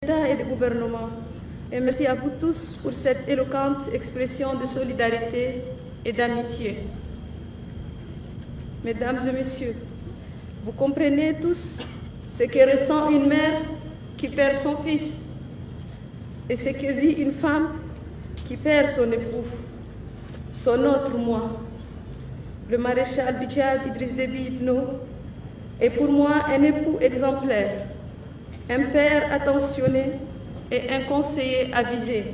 d'État et de gouvernement. Et merci à vous tous pour cette éloquente expression de solidarité et d'amitié. Mesdames et messieurs, vous comprenez tous ce que ressent une mère qui perd son fils et ce que vit une femme qui perd son époux, son autre moi. Le maréchal du Tchad, Idriss Déby Itno, est pour moi un époux exemplaire, un père attentionné et un conseiller avisé.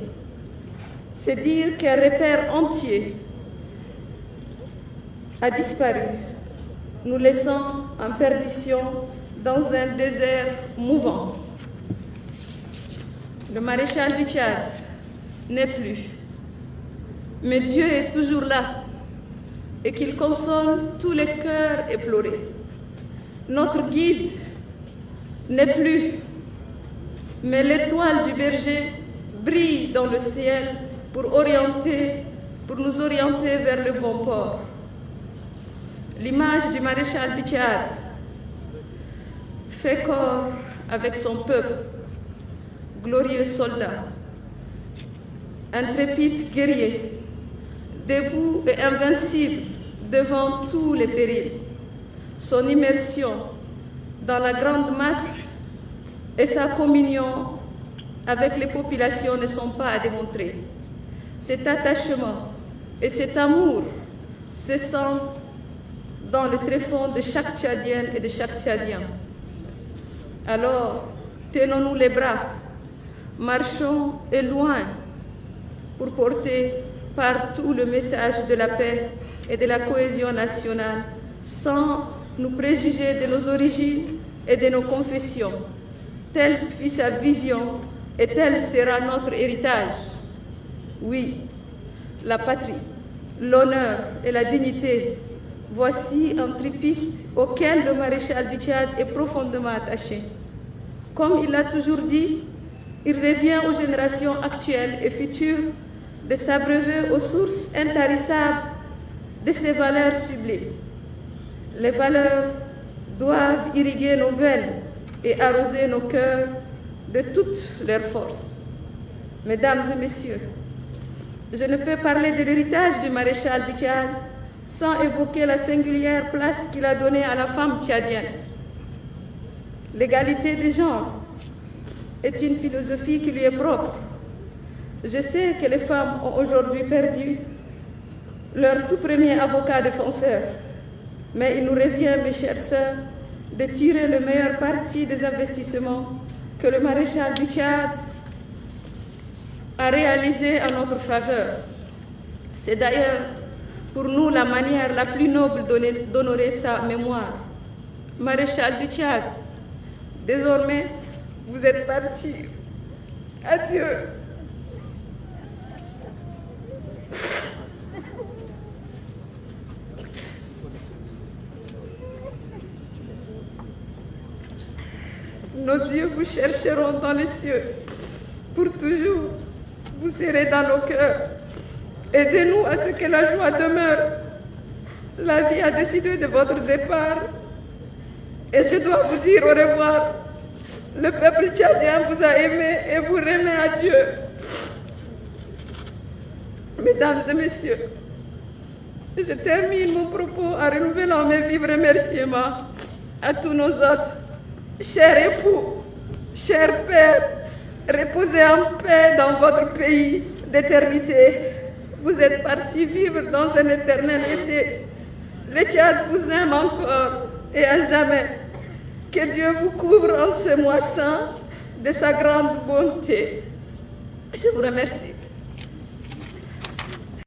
C'est dire qu'un repère entier a disparu, nous laissant en perdition dans un désert mouvant. Le maréchal du Tchad n'est plus, mais Dieu est toujours là et qu'il console tous les cœurs éplorés. Notre guide n'est plus, mais l'étoile du berger brille dans le ciel pour nous orienter vers le bon port. L'image du maréchal du Tchad fait corps avec son peuple, glorieux soldat, intrépide guerrier, debout et invincible devant tous les périls. Son immersion dans la grande masse et sa communion avec les populations ne sont pas à démontrer. Cet attachement et cet amour se sentent dans le tréfonds de chaque Tchadienne et de chaque Tchadien. Alors, tenons-nous les bras, marchons et loin pour porter partout le message de la paix et de la cohésion nationale sans nous préjuger de nos origines et de nos confessions. Telle fut sa vision et tel sera notre héritage. Oui, la patrie, l'honneur et la dignité, voici un triptyque auquel le maréchal du Tchad est profondément attaché. Comme il l'a toujours dit, il revient aux générations actuelles et futures de s'abreuver aux sources intarissables de ces valeurs sublimes. Les valeurs doivent irriguer nos veines et arroser nos cœurs de toutes leurs forces. Mesdames et messieurs, je ne peux parler de l'héritage du maréchal du Tchad sans évoquer la singulière place qu'il a donnée à la femme tchadienne. L'égalité des genres est une philosophie qui lui est propre. Je sais que les femmes ont aujourd'hui perdu leur tout premier avocat défenseur, mais il nous revient, mes chères sœurs, de tirer le meilleur parti des investissements que le maréchal du Tchad a réalisés en notre faveur. C'est d'ailleurs pour nous la manière la plus noble d'honorer sa mémoire. Maréchal du Tchad, désormais, vous êtes parti. Adieu. Nos yeux vous chercheront dans les cieux. Pour toujours, vous serez dans nos cœurs. Aidez-nous à ce que la joie demeure. La vie a décidé de votre départ. Et je dois vous dire au revoir. Le peuple tchadien vous a aimé et vous remet à Dieu. Mesdames et messieurs, je termine mon propos en renouvelant mes vifs remerciements à tous nos hôtes. Chers époux, chers pères, reposez en paix dans votre pays d'éternité. Vous êtes partis vivre dans un éternel été. Le Tchad vous aime encore et à jamais. Que Dieu vous couvre en ce mois saint de sa grande bonté. Je vous remercie.